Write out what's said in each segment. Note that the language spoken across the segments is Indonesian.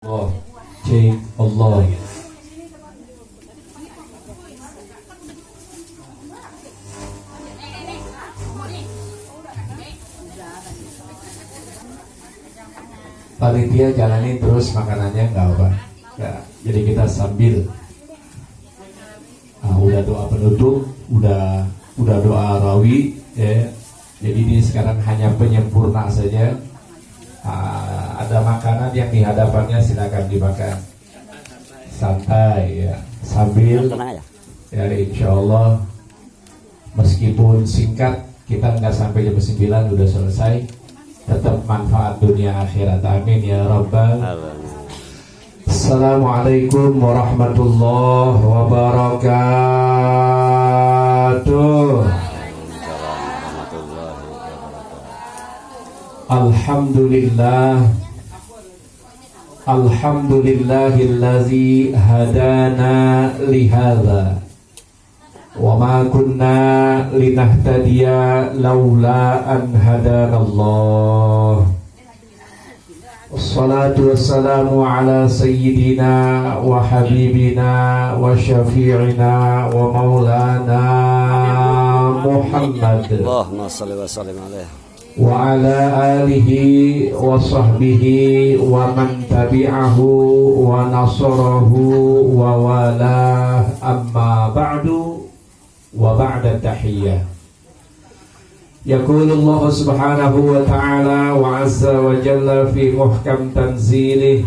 Allah, cek Allah. Panitia jalanin terus makanannya nggak apa. Ya, jadi kita sambil udah doa penutup, udah doa rawi, ya. Jadi ini sekarang hanya penyempurna saja. Ada makanan yang di hadapannya, silakan dimakan santai ya, sambil ya, insya Allah meskipun singkat, kita nggak sampai jam 9 udah selesai, tetap manfaat dunia akhirat, amin ya rabbal alamin. Assalamualaikum warahmatullahi wabarakatuh. Alhamdulillah, alhamdulillahillazi hadana lihadza wa ma kunna linahtadiya laula an hadanallah. Wassalatu wassalamu ala sayyidina wa habibina wa syafi'ina wa maulana Muhammad. Allahumma shalli wa sallim alaihi wa ala alihi wa sahbihi wa man tabi'ahu wa nasarahu wa walah, amma ba'du wa ba'da tahiyyah. Yaqulu Allah subhanahu wa ta'ala wa azza wa jalla fi muhkam tanzilih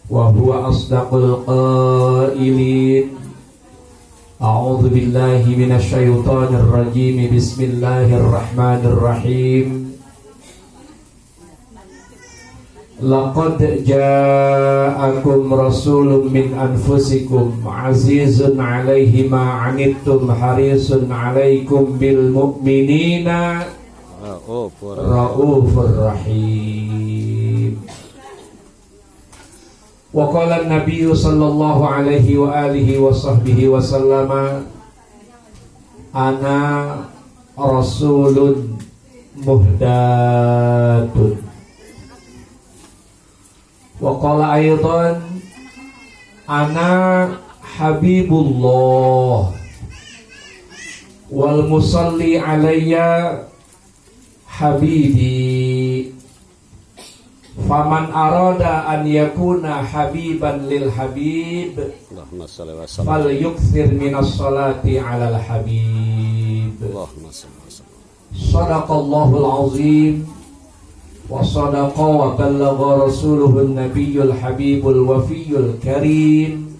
wa huwa asdaqul qailin. A'udzu billahi minasy syaithanir rajim. Bismillahirrahmanirrahim. Laqad ja'akum rasulun min anfusikum azizun 'alaihi ma 'anittum harisun 'alaikum bil mu'minina raufur rahim. Wa qala an-nabiy sallallahu alaihi wa alihi wa sahbihi wa sallama, ana rasulun muhdatun. Wa qala aidan, ana habibullah wal musalli alayya habibi. Faman arada an yakuna habiban lil habib fal yukthir minas salati alal habib. Sadaqallahul azim wa sadaqa wa ballagha rasuluhun nabiyyul habibul wafiyul karim,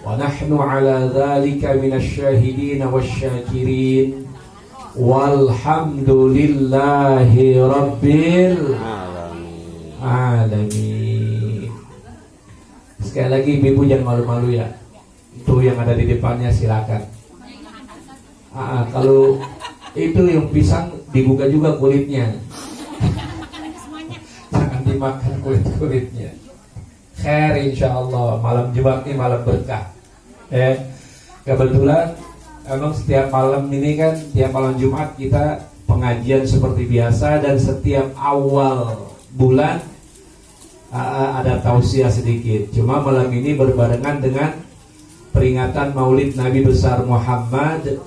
wa nahnu ala dhalika minasy syahidin wasyakirin walhamdulillahi rabbil alamin. Sekali lagi ibu jangan malu-malu ya. Itu yang ada di depannya silakan. Kalau itu yang pisang dibuka juga kulitnya. Jangan dimakan kulit-kulitnya. Khair insyaallah. Malam Jumat ini malam berkah. Kebetulan emang setiap malam ini kan, tiap malam Jumat kita pengajian seperti biasa, dan setiap awal bulan ada tausiah sedikit. Cuma malam ini berbarengan dengan peringatan Maulid Nabi besar Muhammad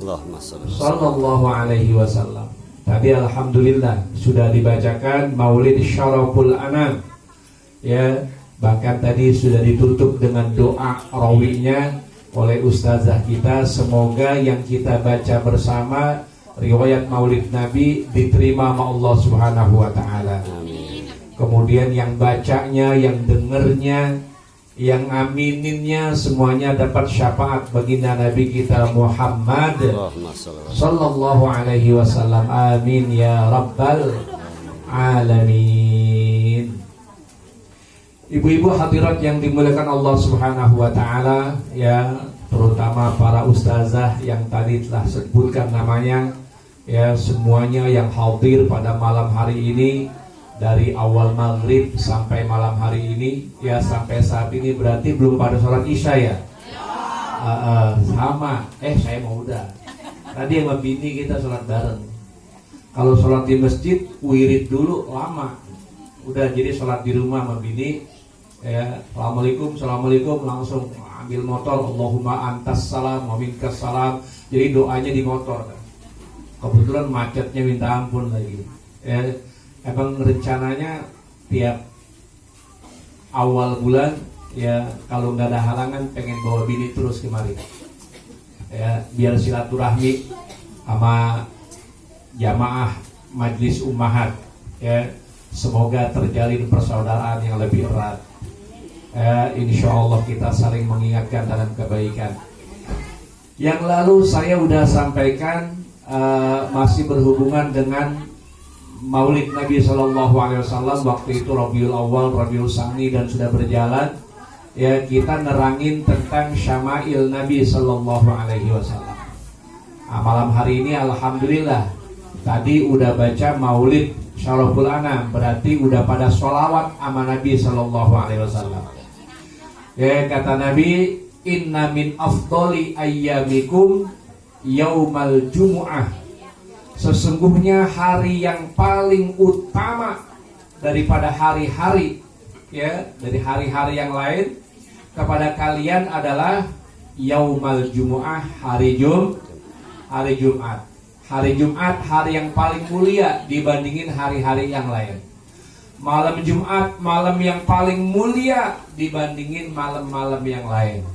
sallallahu alaihi wasallam. Tadi alhamdulillah sudah dibacakan Maulid Syaraful Anam. Ya, bahkan tadi sudah ditutup dengan doa rawinya oleh ustazah kita. Semoga yang kita baca bersama riwayat Maulid Nabi diterima sama Allah Subhanahu wa taala. Kemudian yang bacanya, yang dengernya, yang amininnya, semuanya dapat syafaat baginda Nabi kita Muhammad sallallahu alaihi wasallam. Amin ya rabbal alamin. Ibu-ibu hadirat yang dimuliakan Allah Subhanahu wa taala, ya, terutama para ustazah yang tadi telah sebutkan namanya, ya, semuanya yang hadir pada malam hari ini, dari awal maghrib sampai malam hari ini, ya, sampai saat ini berarti belum pada sholat isya ya? Sama, saya mau udah. Tadi sama bini kita sholat bareng. Kalau sholat di masjid, wirid dulu lama. Udah, jadi sholat di rumah sama bini Ya, assalamualaikum langsung ambil motor, Allahumma antas salam wa minkas salam. Jadi doanya di motor kan. Kebetulan macetnya minta ampun lagi. Ya, emang rencananya tiap awal bulan ya kalau nggak ada halangan pengen bawa bini terus kemari. Ya, biar silaturahmi sama jamaah Majlis Ummahat. Ya, semoga terjalin persaudaraan yang lebih erat. Insya Allah kita saling mengingatkan dalam kebaikan. Yang lalu saya udah sampaikan masih berhubungan dengan Maulid Nabi Shallallahu Alaihi Wasallam. Waktu itu Rabiul Awal, Rabiul Tsani dan sudah berjalan. Ya, kita nerangin tentang Syama'il Nabi Shallallahu Alaihi Wasallam. Malam hari ini alhamdulillah tadi udah baca Maulid Syaraful Anam, berarti udah pada sholawat sama Nabi Shallallahu Alaihi Wasallam. Ya, kata Nabi, inna min afdoli ayyamikum yaumal jumu'ah. Sesungguhnya hari yang paling utama daripada hari-hari, ya, dari hari-hari yang lain kepada kalian adalah yaumal jumu'ah, hari Jumat. Hari Jumat hari yang paling mulia dibandingin hari-hari yang lain. Malam Jumat malam yang paling mulia dibandingin malam-malam yang lain.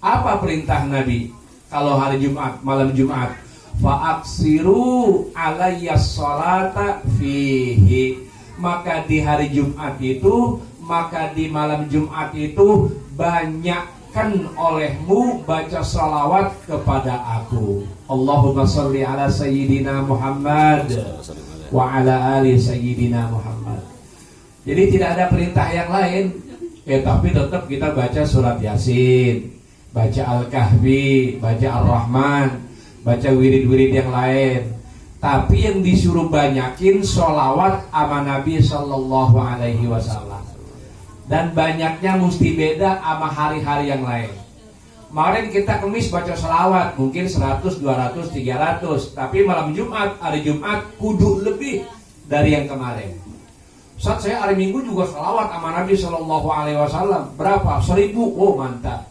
Apa perintah Nabi kalau hari Jumat, malam Jumat? Fa'aksiru alayya sholata fihi. Maka di hari Jumat itu, maka di malam Jumat itu banyakkan olehmu baca sholawat kepada aku. Allahumma sholli ala sayyidina Muhammad wa ala ali sayyidina Muhammad. Jadi tidak ada perintah yang lain, tapi tetap kita baca surat Yasin, baca Al-Kahfi, baca Ar-Rahman, baca wirid-wirid yang lain. Tapi yang disuruh banyakin sholawat sama Nabi Sallallahu Alaihi Wasallam. Dan banyaknya mesti beda sama hari-hari yang lain. Kemarin kita Kemis baca sholawat mungkin 100, 200, 300. Tapi malam Jumat, hari Jumat kudu lebih dari yang kemarin. Saat saya hari Minggu juga sholawat sama Nabi Sallallahu Alaihi Wasallam. Berapa? 1000. Oh mantap.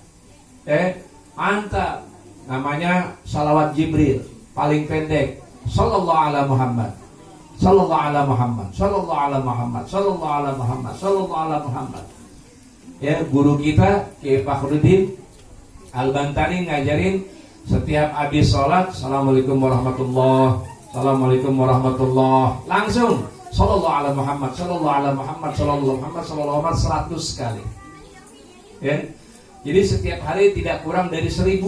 Mantap. Namanya salawat Jibril, paling pendek. Sallallahu ala Muhammad, Sallallahu ala Muhammad, Sallallahu ala Muhammad, Sallallahu ala Muhammad, Sallallahu ala Muhammad. Ya, guru kita Kiai Fakhruddin Al-Bantani ngajarin setiap habis sholat, Assalamualaikum warahmatullah, Assalamualaikum warahmatullah, langsung Sallallahu ala Muhammad, Sallallahu ala Muhammad, Sallallahu Muhammad, Sallallahu Muhammad 100 kali. Ya. Jadi setiap hari tidak kurang dari 1000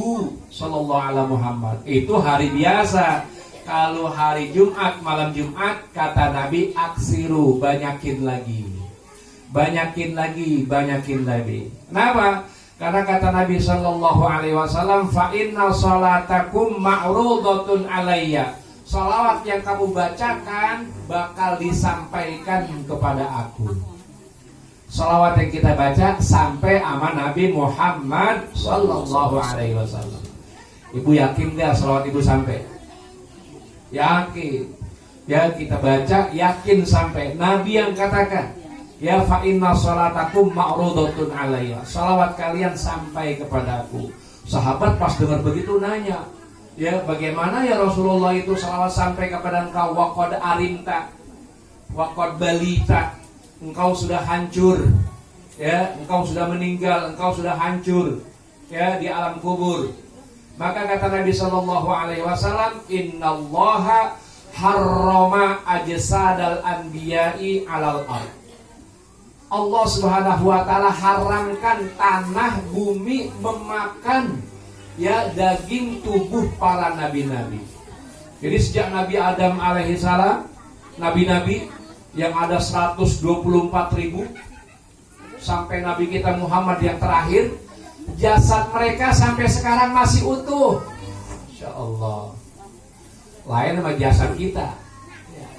Sallallahu ala Muhammad. Itu hari biasa. Kalau hari Jumat, malam Jumat, kata Nabi, aksiru, banyakin lagi. Banyakin lagi, banyakin lagi. Kenapa? Karena kata Nabi Sallallahu Alaihi Wasallam, fa inna salatakum ma'rudatun alayya. Salawat yang kamu bacakan bakal disampaikan kepada aku. Salawat yang kita baca sampai sama Nabi Muhammad Sallallahu Alaihi Wasallam. Ibu yakin gak salawat ibu sampai? Yakin. Ya, kita baca yakin sampai. Nabi yang katakan, ya fa inna salatakum ma'rudatun alayya. Salawat kalian sampai kepada aku. Sahabat pas dengar begitu nanya, ya bagaimana ya Rasulullah itu salawat sampai kepada engkau? Waqad arimta, waqad balita. Engkau sudah hancur, ya, engkau sudah meninggal, engkau sudah hancur, ya, di alam kubur. Maka kata Nabi Sallallahu Alaihi Wasallam, Innallaha harrama ajsadal anbiya'i alal ard. Allah Subhanahu Wa Taala haramkan tanah bumi memakan, ya, daging tubuh para nabi-nabi. Jadi sejak Nabi Adam alaihi salam, nabi-nabi yang ada 124.000 sampai Nabi kita Muhammad yang terakhir, jasad mereka sampai sekarang masih utuh. Insya Allah. Lain sama jasad kita.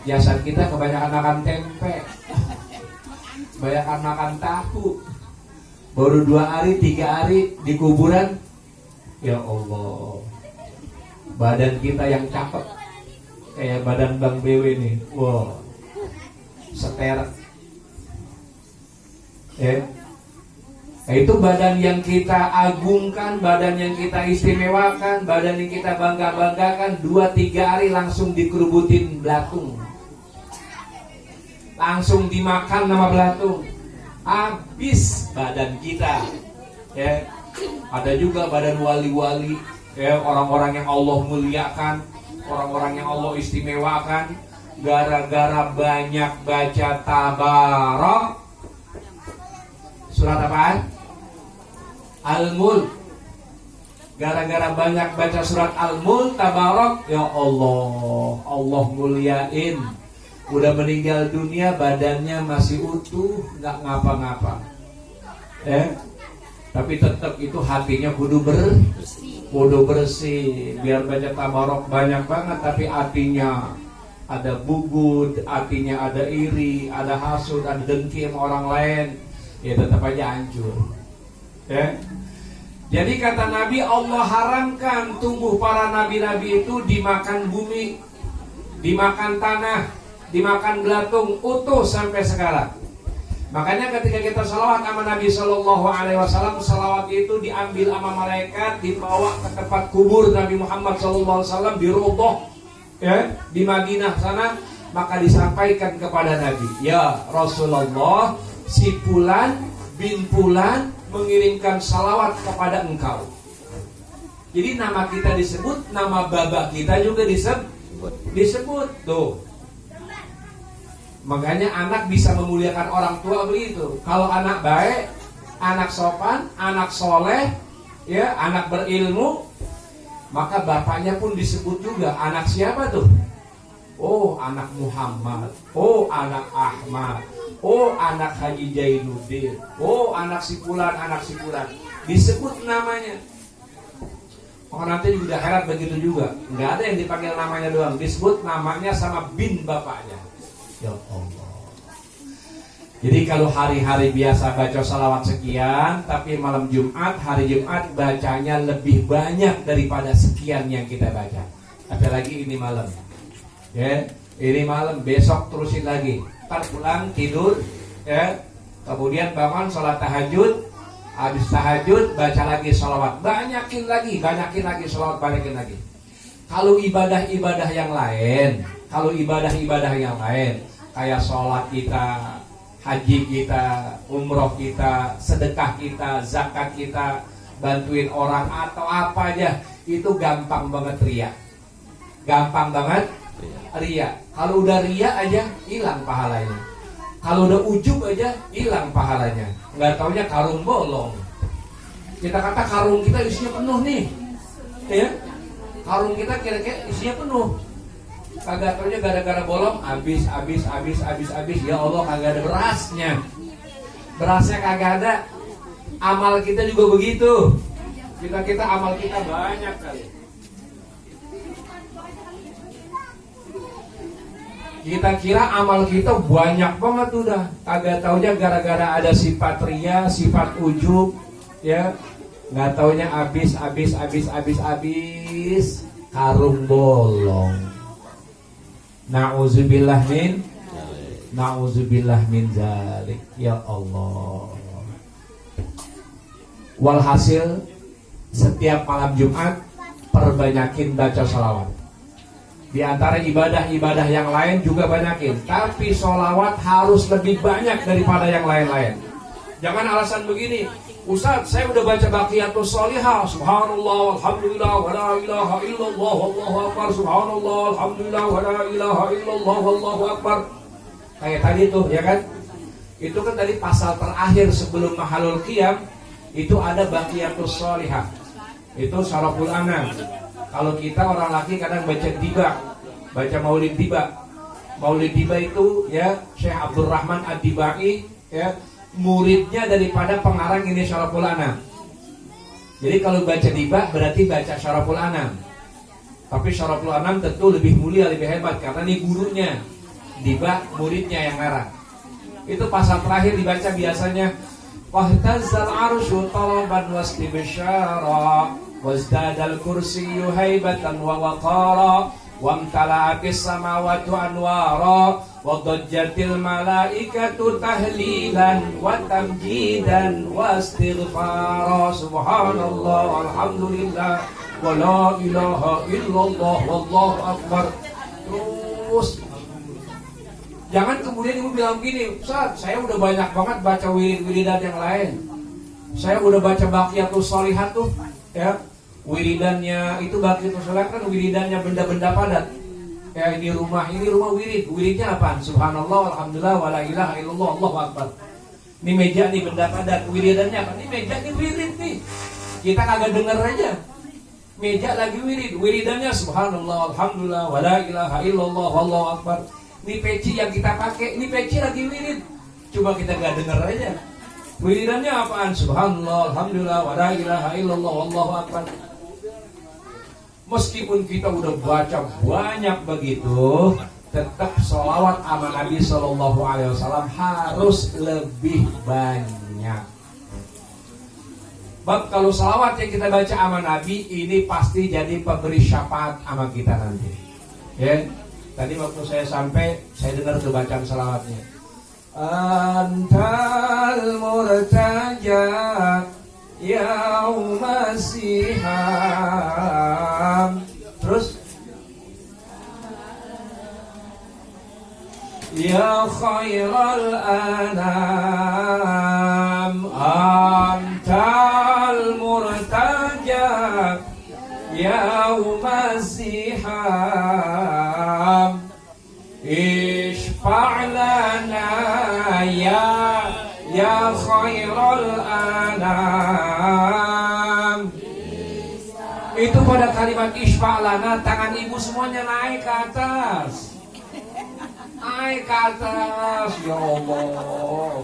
Jasad kita kebanyakan makan tempe, kebanyakan makan tahu. Baru 2 hari, 3 hari di kuburan. Ya Allah. Badan kita yang cakep kayak badan Bang BW nih. Wow. Seter. Ya. Nah, itu badan yang kita agungkan, badan yang kita istimewakan, badan yang kita bangga-banggakan, 2-3 hari langsung dikerubutin belatung, langsung dimakan nama belatung, habis badan kita. Ya, ada juga badan wali-wali, ya, orang-orang yang Allah muliakan, orang-orang yang Allah istimewakan, gara-gara banyak baca tabarok. Surat apaan? Al-Mulk. Gara-gara banyak baca surat Al-Mulk, tabarok, ya Allah, Allah muliain. Udah meninggal dunia, badannya masih utuh, nggak ngapa-ngapa. Tapi tetap itu hatinya kudu bersih. Biar baca tabarok banyak banget, tapi hatinya ada bugud, hatinya ada iri, ada hasud, ada dengki sama orang lain, ya tetap aja hancur. Ya. Jadi kata Nabi, Allah haramkan tubuh para nabi-nabi itu dimakan bumi, dimakan tanah, dimakan belatung, utuh sampai sekarang. Makanya ketika kita salawat sama Nabi SAW, salawat itu diambil sama malaikat, dibawa ke tempat kubur Nabi Muhammad SAW di Raudhah, ya, di Madinah sana, maka disampaikan kepada Nabi, ya Rasulullah, si Fulan bin Fulan mengirimkan salawat kepada engkau. Jadi nama kita disebut, nama baba kita juga disebut tuh. Makanya anak bisa memuliakan orang tua begitu. Kalau anak baik, anak sopan, anak soleh, ya, anak berilmu, maka bapaknya pun disebut juga. Anak siapa tuh? Oh, anak Muhammad. Oh, anak Ahmad. Oh, anak Haji Jainuddin. Oh, anak si Fulan, anak si Fulan. Disebut namanya. Oh, nanti juga herat begitu juga. Nggak ada yang dipanggil namanya doang, disebut namanya sama bin bapaknya. Ya Allah. Jadi kalau hari-hari biasa baca salawat sekian, tapi malam Jumat, hari Jumat bacanya lebih banyak daripada sekian yang kita baca. Apalagi ini malam. Ya, ini malam, besok terusin lagi. Ntar pulang tidur, ya. Kemudian bangun sholat tahajud, habis tahajud baca lagi salawat, banyakin lagi salawat, banyakin lagi. Kalau ibadah-ibadah yang lain, kayak sholat kita, haji kita, umroh kita, sedekah kita, zakat kita, bantuin orang atau apa aja, itu gampang banget ria. Kalau udah ria aja hilang pahalanya. Kalau udah ujub aja hilang pahalanya. Nggak taunya karung bolong. Kita kata karung kita isinya penuh nih, ya. Karung kita kira-kira isinya penuh. Kagak taunya gara-gara bolong habis. Ya Allah, kagak ada berasnya. Berasnya kagak ada. Amal kita juga begitu. Kita amal kita banyak kali. Kita kira amal kita banyak banget udah. Kagak taunya gara-gara ada sifat ria, sifat ujub, ya. Nggak taunya habis karung bolong. Na'udzubillah min zalik. Ya Allah. Walhasil setiap malam Jumat perbanyakin baca salawat. Di antara ibadah-ibadah yang lain juga banyakin, tapi sholawat harus lebih banyak daripada yang lain-lain. Jangan alasan begini, Ustaz, saya udah baca Baqiyatus Sholihah, subhanallah, alhamdulillah, wa la ilaha illallah, wallahu akbar, subhanallah, alhamdulillah, wa la ilaha illallah, wallahu akbar. Kayak tadi tuh, ya kan? Itu kan tadi pasal terakhir sebelum Mahalul Qiyam, itu ada Baqiyatus Sholihah. Itu Syaraful Anam. Kalau kita orang laki kadang baca tiba, baca maulid tiba. Maulid tiba itu, ya, Syekh Abdurrahman Ad-Dibai, ya, muridnya daripada pengarang ini Syaraful Anam. Jadi kalau baca tiba berarti baca Syaraful Anam. Tapi Syaraful Anam tentu lebih mulia, lebih hebat karena ini gurunya. Tiba muridnya yang ngarang. Itu pasal terakhir dibaca biasanya wahtazzal arsyu talaban wastibsyara wazdadal kursiyyu haibatan wa waqara wamtala'atis samawati anwara wa dajjatil malaikatu tahlilan wa tamjidan wa istighfara subhanallah alhamdulillah wa la ilaha illallah wallahu akbar. Terus jangan kemudian ibu bilang gini, Ustaz, saya udah banyak banget baca wiridan yang lain. Saya udah baca Baqiyatus Shalihat tuh, ya. Wiridannya itu Baqiyatus Shalihat kan wiridannya benda-benda padat. Ya ini rumah wirid. Wiridnya apaan? Subhanallah, alhamdulillah, wala ilaha illallah, Allahu akbar. Ini meja nih benda padat. Wiridannya apa? Ini meja nih wirid nih. Kita kagak denger aja. Meja lagi wirid. Wiridannya subhanallah, alhamdulillah, wala ilaha illallah, Allahu akbar. Ini peci yang kita pakai, ini peci lagi wirid. Coba kita gak denger aja. Wiridannya apaan? Subhanallah, alhamdulillah, wala ilaha illallah, Allahu akbar. Meskipun kita udah baca banyak begitu, tetap sholawat sama Nabi Sallallahu Alaihi Wasallam harus lebih banyak. Bab kalau sholawat yang kita baca sama Nabi ini pasti jadi pemberi syafaat sama kita nanti. Ya, tadi waktu saya sampai, saya dengar tuh bacaan sholawatnya. Antal murtaja yauma siham. Terus ya khairal anam antal murtaja yauma siham ishfa' lana ya khairal anam. Itu pada kalimat ishfa' lana, tangan ibu semuanya naik ke atas. Naik ke atas, ya Allah.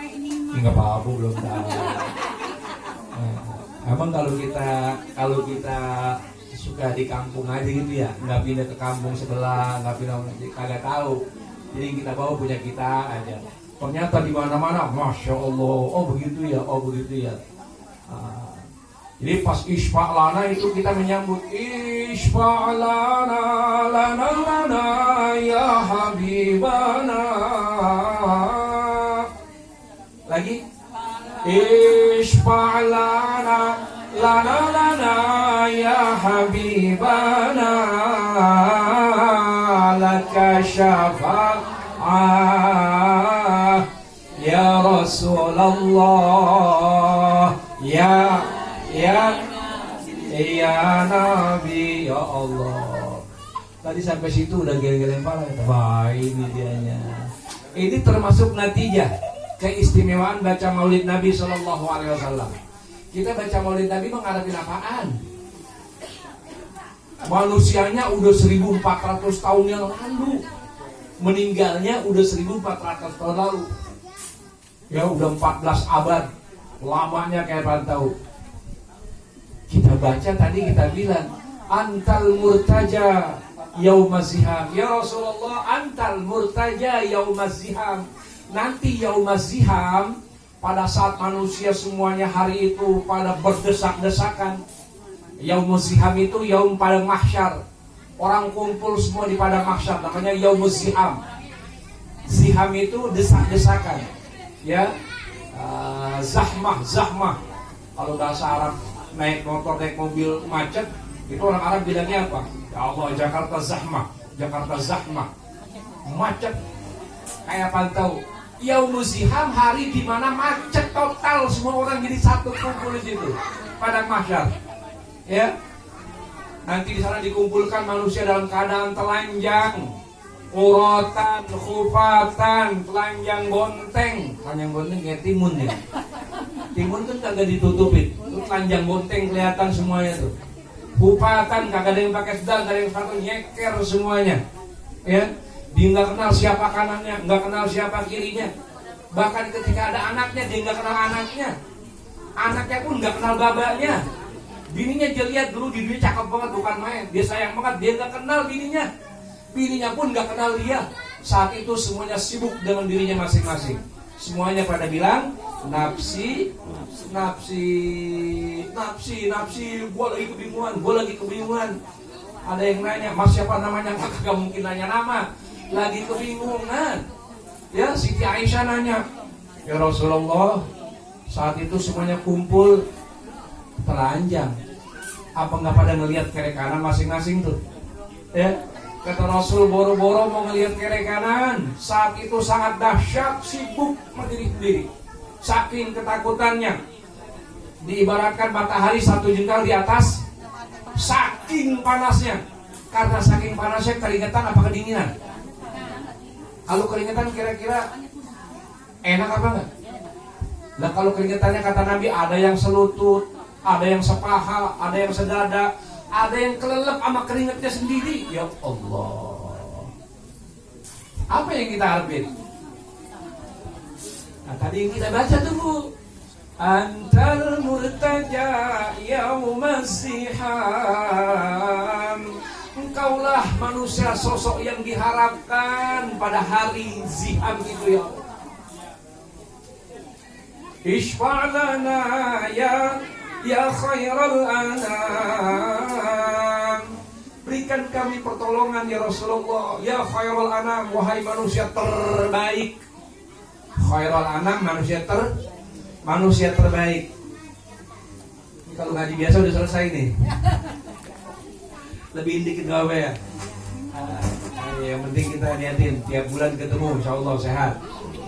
Ini nggak apa-apa, belum tahu. Emang kalau kita suka di kampung aja gitu ya, nggak pindah ke kampung sebelah, nggak pindah, kagak tahu. Jadi kita bawa punya kita aja. Ternyata di mana-mana, masya Allah, oh begitu ya, oh begitu ya. Jadi pas isfa' lana itu kita menyambut isfa' lana, lana lana ya habibana. Lagi isfa' lana, lana lana ya habibana. Laka syafa'ah ya Rasulullah, ya Nabi, ya Allah. Tadi sampai situ udah geleng-geleng pala. Wah, ini dianya. Ini termasuk natijah keistimewaan baca Maulid Nabi Sallallahu Alaihi Wasallam. Kita baca Maulid Nabi mengharapin apaan? Manusianya udah 1400 tahun yang lalu, meninggalnya udah 1400 tahun lalu. Ya udah 14 abad, lamanya kayak pantau. Kita baca tadi, kita bilang antal murtaja yaumaziham. Ya Rasulullah, antal murtaja yaumaziham. Nanti yaumaziham, pada saat manusia semuanya hari itu pada berdesak-desakan. Yaumaziham itu yaum pada mahsyar. Orang kumpul semua di padang mahsyar, namanya yaumaziham. Ziham itu desak-desakan. Ya, zahmah. Kalau bahasa Arab, naik motor, naik mobil macet, itu orang Arab bilangnya apa? Ya Allah, Jakarta zahmah, macet kayak pantau. Yaumuziham, hari di mana macet total, semua orang jadi satu kumpul di situ, padang mahsyar. Ya, nanti di sana dikumpulkan manusia dalam keadaan telanjang, uratan, khufatan, telanjang bonteng kayak timun ya. Timun kan kagak ditutupin, itu telanjang bonteng kelihatan semuanya tuh. Khufatan, kagak ada yang pakai sedang, kagak ada yang pakai nyeker semuanya. Ya, dia nggak kenal siapa kanannya, nggak kenal siapa kirinya. Bahkan ketika ada anaknya, dia nggak kenal anaknya. Anaknya pun nggak kenal babanya. Bininya dia lihat dulu, di dunia cakep banget, bukan main. Dia sayang banget, dia nggak kenal bininya. Bininya pun nggak kenal dia. Saat itu semuanya sibuk dengan dirinya masing-masing. Semuanya pada bilang nafsi, gue lagi kebingungan. Ada yang nanya, mas siapa namanya? Gak mungkin nanya nama. lagi kebingungan. Ya, Siti Aisyah nanya, ya Rasulullah, saat itu semuanya kumpul telanjang. Apa nggak pada ngelihat kiri kanan masing-masing tuh? Ya, kata Rasul, boro-boro mau ngelihat kiri kanan. Saat itu sangat dahsyat, sibuk berdiri-berdiri. Saking ketakutannya, diibaratkan matahari satu jengkal di atas. Saking panasnya, karena saking panasnya keringetan apa kedinginan? Kalau keringetan kira-kira enak apa enggak? Nah kalau keringetannya kata Nabi ada yang selutut, ada yang sepaha, ada yang sedada, ada yang kelelep sama keringetnya sendiri. Ya Allah, apa yang kita harapin? Nah tadi yang kita baca dulu, Antal murtaja yaumaz ziham. Engkaulah manusia sosok yang diharapkan pada hari ziham itu ya Allah. Ishfa'lana ya khairal anam. Berikan kami pertolongan ya Rasulullah. Ya khairal anam, wahai manusia terbaik. Khairal anam, manusia terbaik. Ini kalau ngaji biasa udah selesai nih. Lebih dikit gak apa ya? Yang penting kita niatin tiap bulan ketemu, insya Allah sehat.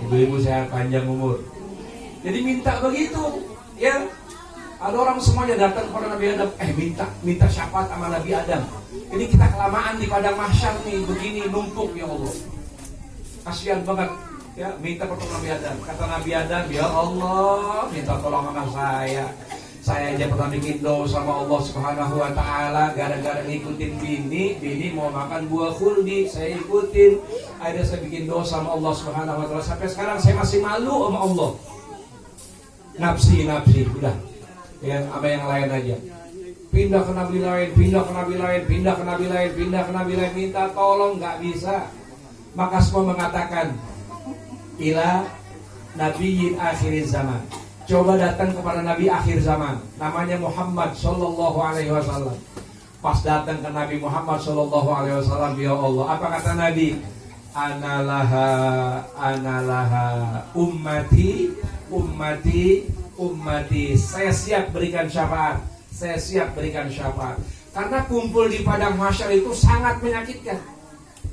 Ibu-ibu sehat, panjang umur. Jadi minta begitu, ya. Ada orang semuanya datang kepada Nabi Adam, minta syafaat sama Nabi Adam. Ini kita kelamaan di padang mahsyar nih, begini numpuk ya Allah. Kasihan banget, ya. Minta pertolongan Nabi Adam. Kata Nabi Adam, ya Allah, minta tolong sama saya. Saya aja pernah bikin dosa sama Allah Subhanahu wa Ta'ala gara-gara ngikutin bini mau makan buah khuldi, saya ikutin. Akhirnya saya bikin dosa sama Allah Subhanahu wa Ta'ala. Sampai sekarang saya masih malu sama Allah. Nafsi, udah. Ya, sama yang lain aja. Pindah ke nabi lain, minta tolong nggak bisa. Maka semua mengatakan ila nabiyyin akhir zaman. Coba datang kepada Nabi akhir zaman, namanya Muhammad Sallallahu Alaihi Wasallam. Pas datang ke Nabi Muhammad Sallallahu Alaihi Wasallam, ya Allah, apa kata Nabi? Analaha ummati. Saya siap berikan syafaat. Karena kumpul di padang mahsyar itu sangat menyakitkan.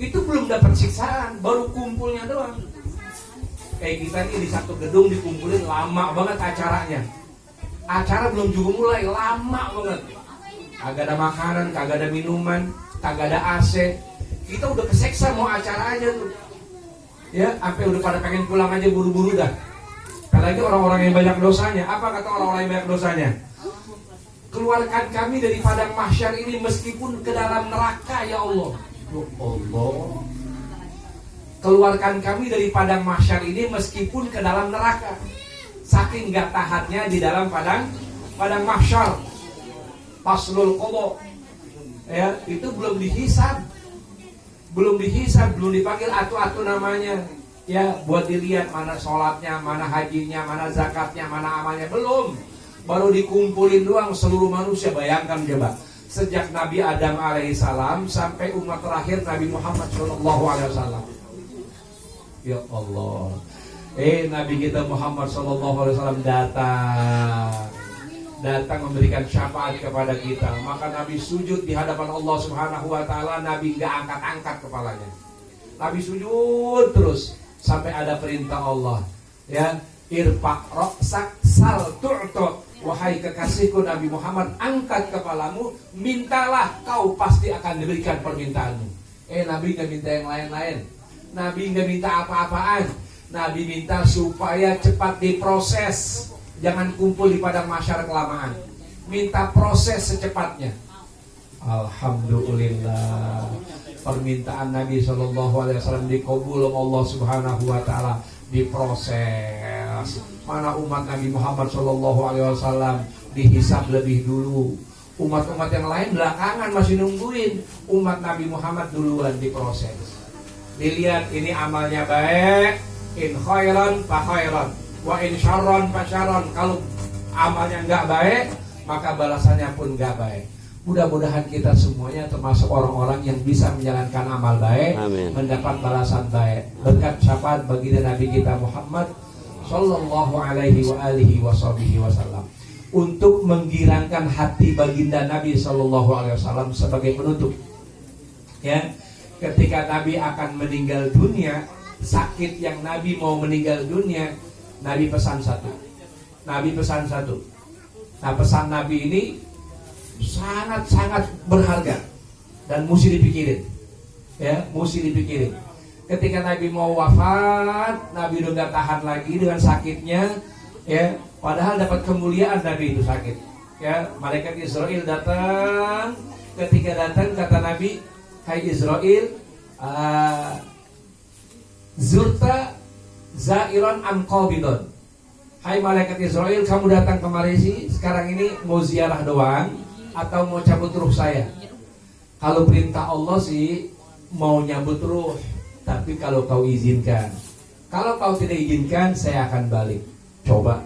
Itu belum dapat siksaan, baru kumpulnya doang. Kayak kita nih di satu gedung dikumpulin lama banget acaranya. Acara belum juga mulai, lama banget. Kagak ada makanan, kagak ada minuman, kagak ada AC. Kita udah keseksa mau acara aja tuh. Ya, sampai udah pada pengen pulang aja buru-buru dah. Apalagi orang-orang yang banyak dosanya. Apa kata orang-orang yang banyak dosanya? Keluarkan kami dari padang mahsyar ini meskipun ke dalam neraka ya Allah. Ya Allah. Keluarkan kami dari padang mahsyar ini meskipun ke dalam neraka. Saking gak tahannya di dalam padang mahsyar. Faslul qadha. Ya, itu belum dihisab. Belum dipanggil atu-atu namanya. Ya, buat dilihat mana sholatnya, mana hajinya, mana zakatnya, mana amalnya, belum. Baru dikumpulin doang seluruh manusia. Bayangkan coba, sejak Nabi Adam alaihissalam sampai umat terakhir Nabi Muhammad sallallahu alaihi wasallam. Ya Allah, Nabi kita Muhammad sallallahu alaihi wasallam datang memberikan syafaat kepada kita. Maka Nabi sujud di hadapan Allah Subhanahu wa Ta'ala. Nabi gak angkat-angkat kepalanya. Nabi sujud terus sampai ada perintah Allah, ya, irfa' ra'sak sal tu'ta. Wahai kekasihku Nabi Muhammad, angkat kepalamu, mintalah, kau pasti akan diberikan permintaanmu. Nabi gak minta yang lain-lain. Nabi gak minta apa-apaan. Nabi minta supaya cepat diproses. Jangan kumpul di padang mahsyar kelamaan. Minta proses secepatnya. Alhamdulillah, permintaan Nabi SAW dikabul oleh Allah Subhanahu wa Ta'ala. Diproses. Mana umat Nabi Muhammad SAW dihisab lebih dulu. Umat-umat yang lain belakangan masih nungguin. Umat Nabi Muhammad duluan diproses. Dilihat ini amalnya baik, in khairan fa khairan, wa in syarran fa syarran. Kalau amalnya enggak baik, maka balasannya pun enggak baik. Mudah-mudahan kita semuanya termasuk orang-orang yang bisa menjalankan amal baik, Amin. mendapat balasan baik. Berkat syafaat baginda Nabi kita Muhammad sallallahu alaihi wa alihi wasallam, untuk menggirangkan hati baginda Nabi sallallahu alaihi wasallam sebagai penutup. Ya, ketika Nabi akan meninggal dunia, sakit yang Nabi mau meninggal dunia, Nabi pesan satu. Nah, pesan Nabi ini sangat-sangat berharga dan mesti dipikirin. Ya, mesti dipikirin. Ketika Nabi mau wafat, Nabi udah gak tahan lagi dengan sakitnya, ya. Padahal dapat kemuliaan Nabi itu sakit. Ya, malaikat Israel datang. Ketika datang kata Nabi, "Hai Israel, zurta zairan am qabidon." Hai malaikat Israel, kamu datang kemari sih sekarang ini mau ziarah doang atau mau cabut ruh saya? Kalau perintah Allah sih mau nyambut ruh, tapi kalau kau izinkan. Kalau kau tidak izinkan, saya akan balik. Coba.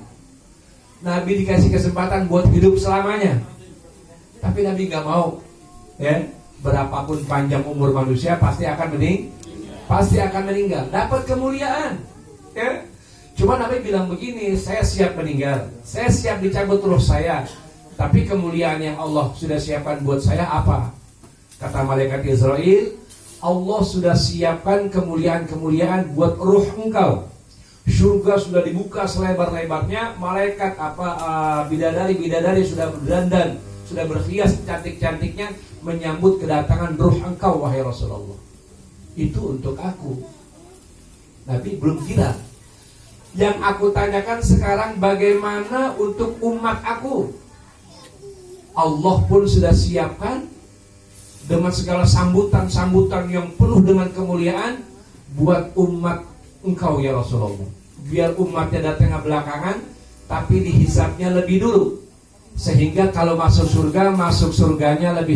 Nabi dikasih kesempatan buat hidup selamanya, tapi Nabi nggak mau. Ya, berapapun panjang umur manusia pasti akan meninggal. Dapat kemuliaan. Ya. Cuma Nabi bilang begini, saya siap meninggal, saya siap dicabut ruh saya, tapi kemuliaan yang Allah sudah siapkan buat saya apa? Kata malaikat Israel, Allah sudah siapkan kemuliaan-kemuliaan buat ruh engkau. Surga sudah dibuka selebar-lebarnya, malaikat bidadari-bidadari sudah berdandan, sudah berhias cantik-cantiknya menyambut kedatangan ruh engkau wahai Rasulullah. Itu untuk aku. Nabi belum kira. Yang aku tanyakan sekarang bagaimana untuk umat aku? Allah pun sudah siapkan dengan segala sambutan-sambutan yang penuh dengan kemuliaan buat umat engkau ya Rasulullah. Biar umatnya datang belakangan, tapi dihisabnya lebih dulu, sehingga kalau masuk surga, masuk surganya lebih